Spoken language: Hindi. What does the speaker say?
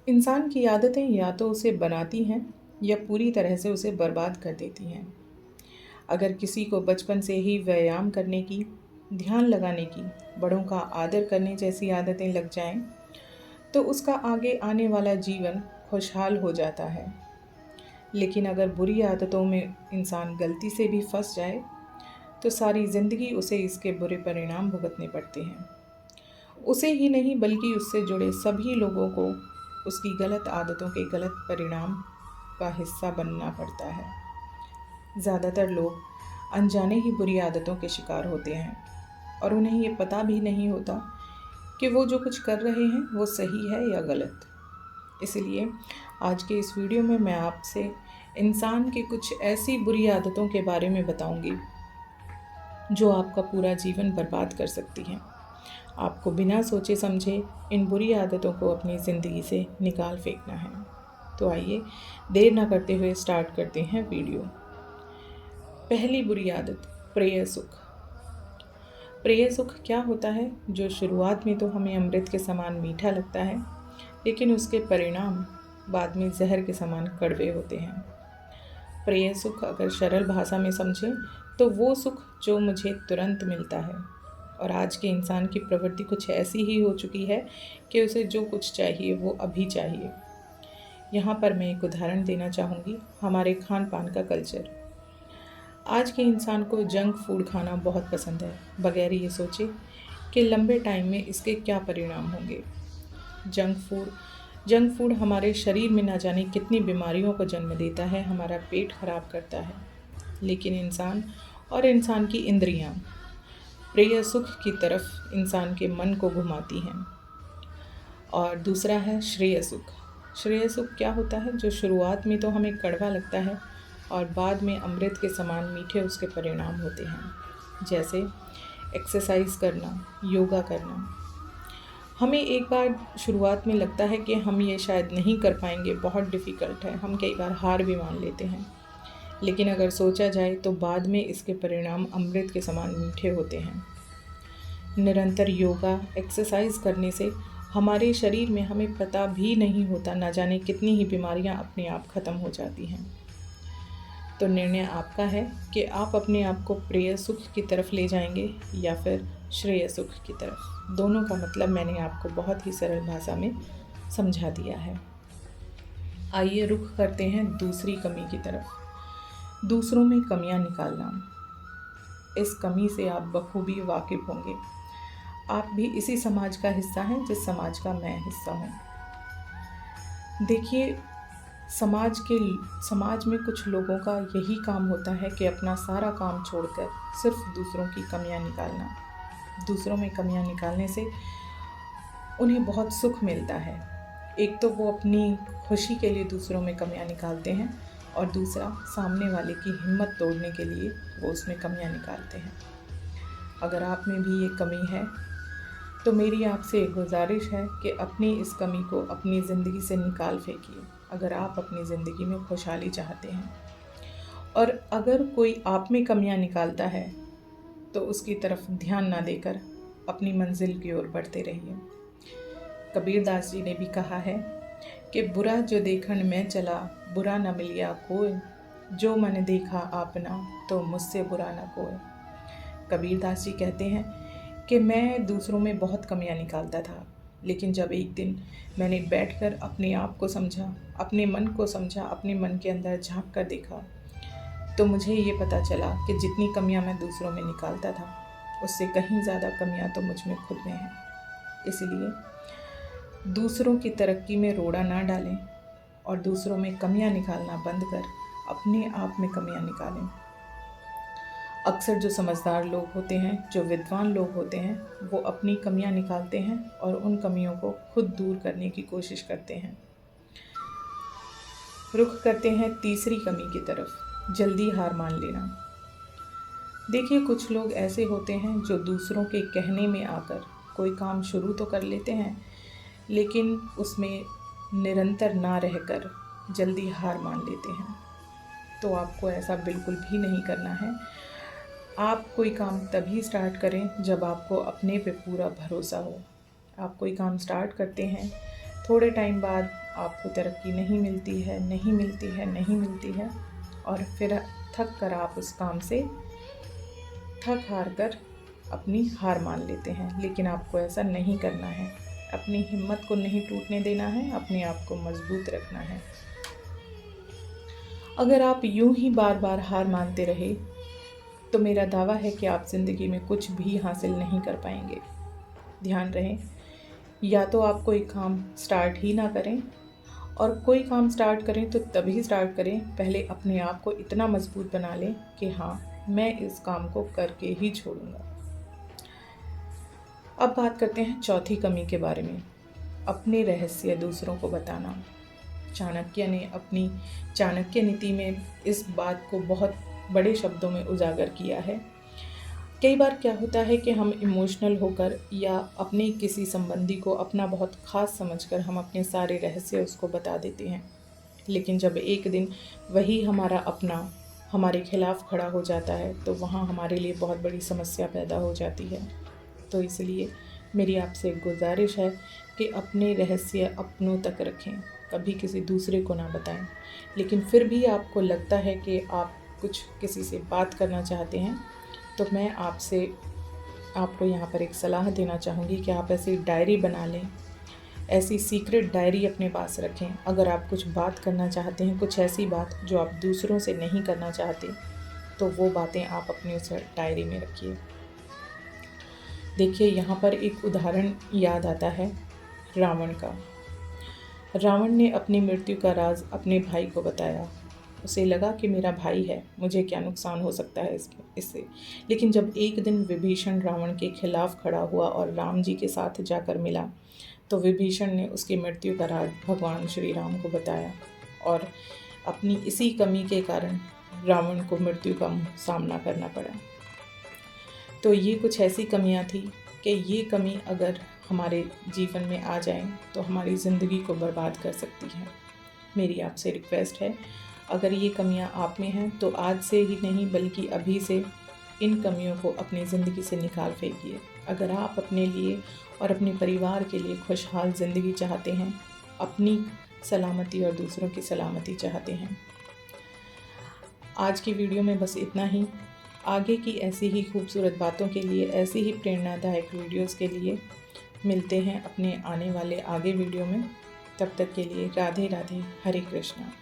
इंसान की आदतें या तो उसे बनाती हैं या पूरी तरह से उसे बर्बाद कर देती हैं। अगर किसी को बचपन से ही व्यायाम करने की, ध्यान लगाने की, बड़ों का आदर करने जैसी आदतें लग जाएं, तो उसका आगे आने वाला जीवन खुशहाल हो जाता है। लेकिन अगर बुरी आदतों में इंसान गलती से भी फंस जाए, तो सारी ज़िंदगी उसे इसके बुरे परिणाम भुगतने पड़ते हैं। उसे ही नहीं बल्कि उससे जुड़े सभी लोगों को उसकी गलत आदतों के गलत परिणाम का हिस्सा बनना पड़ता है। ज़्यादातर लोग अनजाने ही बुरी आदतों के शिकार होते हैं और उन्हें ये पता भी नहीं होता कि वो जो कुछ कर रहे हैं वो सही है या गलत। इसलिए आज के इस वीडियो में मैं आपसे इंसान की कुछ ऐसी बुरी आदतों के बारे में बताऊंगी जो आपका पूरा जीवन बर्बाद कर सकती हैं। आपको बिना सोचे समझे इन बुरी आदतों को अपनी ज़िंदगी से निकाल फेंकना है। तो आइए देर ना करते हुए स्टार्ट करते हैं वीडियो। पहली बुरी आदत, प्रिय सुख। प्रिय सुख क्या होता है? जो शुरुआत में तो हमें अमृत के समान मीठा लगता है, लेकिन उसके परिणाम बाद में जहर के समान कड़वे होते हैं। प्रिय सुख अगर सरल भाषा में समझें तो वो सुख जो मुझे तुरंत मिलता है। और आज के इंसान की प्रवृत्ति कुछ ऐसी ही हो चुकी है कि उसे जो कुछ चाहिए वो अभी चाहिए। यहाँ पर मैं एक उदाहरण देना चाहूँगी, हमारे खान पान का कल्चर। आज के इंसान को जंक फूड खाना बहुत पसंद है, बगैर ये सोचे कि लंबे टाइम में इसके क्या परिणाम होंगे। जंक फूड हमारे शरीर में ना जाने कितनी बीमारियों को जन्म देता है, हमारा पेट खराब करता है। लेकिन इंसान की इंद्रियां प्रिय सुख की तरफ इंसान के मन को घुमाती हैं। और दूसरा है श्रेय सुख। श्रेय सुख क्या होता है? जो शुरुआत में तो हमें कड़वा लगता है और बाद में अमृत के समान मीठे उसके परिणाम होते हैं। जैसे एक्सरसाइज करना, योगा करना। हमें एक बार शुरुआत में लगता है कि हम ये शायद नहीं कर पाएंगे, बहुत डिफ़िकल्ट है, हम कई बार हार भी मान लेते हैं। लेकिन अगर सोचा जाए तो बाद में इसके परिणाम अमृत के समान मीठे होते हैं। निरंतर योगा, एक्सरसाइज करने से हमारे शरीर में हमें पता भी नहीं होता ना जाने कितनी ही बीमारियां अपने आप ख़त्म हो जाती हैं। तो निर्णय आपका है कि आप अपने आप को प्रिय सुख की तरफ ले जाएंगे या फिर श्रेय सुख की तरफ। दोनों का मतलब मैंने आपको बहुत ही सरल भाषा में समझा दिया है। आइए रुख करते हैं दूसरी कमी की तरफ, दूसरों में कमियां निकालना। इस कमी से आप बखूबी वाकिफ होंगे। आप भी इसी समाज का हिस्सा हैं जिस समाज का मैं हिस्सा हूँ। देखिए, समाज में कुछ लोगों का यही काम होता है कि अपना सारा काम छोड़कर सिर्फ दूसरों की कमियां निकालना। दूसरों में कमियां निकालने से उन्हें बहुत सुख मिलता है। एक तो वो अपनी खुशी के लिए दूसरों में कमियां निकालते हैं और दूसरा सामने वाले की हिम्मत तोड़ने के लिए वो उसमें कमियां निकालते हैं। अगर आप में भी ये कमी है तो मेरी आपसे एक गुजारिश है कि अपनी इस कमी को अपनी ज़िंदगी से निकाल फेंकिए। अगर आप अपनी ज़िंदगी में खुशहाली चाहते हैं और अगर कोई आप में कमियां निकालता है तो उसकी तरफ ध्यान ना देकर अपनी मंजिल की ओर बढ़ते रहिए। कबीरदास जी ने भी कहा है कि बुरा जो देखन में चला, बुरा न मिलिया कोई, जो मन देखा आपना तो मुझसे बुरा न कोई। कबीरदास जी कहते हैं कि मैं दूसरों में बहुत कमियां निकालता था, लेकिन जब एक दिन मैंने बैठकर अपने आप को समझा, अपने मन को समझा, अपने मन के अंदर झांक कर देखा, तो मुझे ये पता चला कि जितनी कमियां मैं दूसरों में निकालता था उससे कहीं ज़्यादा कमियां तो मुझ में खुद में हैं। इसलिए दूसरों की तरक्की में रोड़ा ना डालें और दूसरों में कमियां निकालना बंद कर अपने आप में कमियां निकालें। अक्सर जो समझदार लोग होते हैं, जो विद्वान लोग होते हैं, वो अपनी कमियां निकालते हैं और उन कमियों को खुद दूर करने की कोशिश करते हैं। रुख करते हैं तीसरी कमी की तरफ, जल्दी हार मान लेना। देखिए, कुछ लोग ऐसे होते हैं जो दूसरों के कहने में आकर कोई काम शुरू तो कर लेते हैं, लेकिन उसमें निरंतर ना रहकर जल्दी हार मान लेते हैं। तो आपको ऐसा बिल्कुल भी नहीं करना है। आप कोई काम तभी स्टार्ट करें जब आपको अपने पे पूरा भरोसा हो। आप कोई काम स्टार्ट करते हैं, थोड़े टाइम बाद आपको तरक्की नहीं मिलती है, नहीं मिलती है, नहीं मिलती है, और फिर थक कर आप उस काम से थक हार कर अपनी हार मान लेते हैं। लेकिन आपको ऐसा नहीं करना है। अपनी हिम्मत को नहीं टूटने देना है, अपने आप को मजबूत रखना है। अगर आप यूं ही बार बार हार मानते रहे तो मेरा दावा है कि आप ज़िंदगी में कुछ भी हासिल नहीं कर पाएंगे। ध्यान रहे, या तो आप कोई काम स्टार्ट ही ना करें, और कोई काम स्टार्ट करें तो तभी स्टार्ट करें, पहले अपने आप को इतना मजबूत बना लें कि हाँ, मैं इस काम को करके ही छोड़ूंगा। अब बात करते हैं चौथी कमी के बारे में, अपने रहस्य दूसरों को बताना। चाणक्य ने अपनी चाणक्य नीति में इस बात को बहुत बड़े शब्दों में उजागर किया है। कई बार क्या होता है कि हम इमोशनल होकर या अपने किसी संबंधी को अपना बहुत खास समझकर हम अपने सारे रहस्य उसको बता देते हैं, लेकिन जब एक दिन वही हमारा अपना हमारे खिलाफ खड़ा हो जाता है तो वहाँ हमारे लिए बहुत बड़ी समस्या पैदा हो जाती है। तो इसलिए मेरी आपसे एक गुजारिश है कि अपने रहस्य अपनों तक रखें, कभी किसी दूसरे को ना बताएं। लेकिन फिर भी आपको लगता है कि आप कुछ किसी से बात करना चाहते हैं, तो मैं आपको यहाँ पर एक सलाह देना चाहूँगी कि आप ऐसी डायरी बना लें, ऐसी सीक्रेट डायरी अपने पास रखें। अगर आप कुछ बात करना चाहते हैं, कुछ ऐसी बात जो आप दूसरों से नहीं करना चाहते, तो वो बातें आप अपनी उस डायरी में रखिए। देखिए, यहाँ पर एक उदाहरण याद आता है रावण का। रावण ने अपनी मृत्यु का राज अपने भाई को बताया। उसे लगा कि मेरा भाई है, मुझे क्या नुकसान हो सकता है इससे। लेकिन जब एक दिन विभीषण रावण के खिलाफ खड़ा हुआ और राम जी के साथ जाकर मिला, तो विभीषण ने उसकी मृत्यु का राज भगवान श्री राम को बताया, और अपनी इसी कमी के कारण रावण को मृत्यु का सामना करना पड़ा। तो ये कुछ ऐसी कमियां थी कि ये कमी अगर हमारे जीवन में आ जाए तो हमारी ज़िंदगी को बर्बाद कर सकती है। मेरी आपसे रिक्वेस्ट है, अगर ये कमियां आप में हैं तो आज से ही नहीं बल्कि अभी से इन कमियों को अपनी ज़िंदगी से निकाल फेंकिए। अगर आप अपने लिए और अपने परिवार के लिए खुशहाल ज़िंदगी चाहते हैं, अपनी सलामती और दूसरों की सलामती चाहते हैं। आज की वीडियो में बस इतना ही। आगे की ऐसी ही खूबसूरत बातों के लिए, ऐसी ही प्रेरणादायक वीडियोस के लिए मिलते हैं अपने आने वाले आगे वीडियो में। तब तक के लिए राधे राधे, हरे कृष्णा।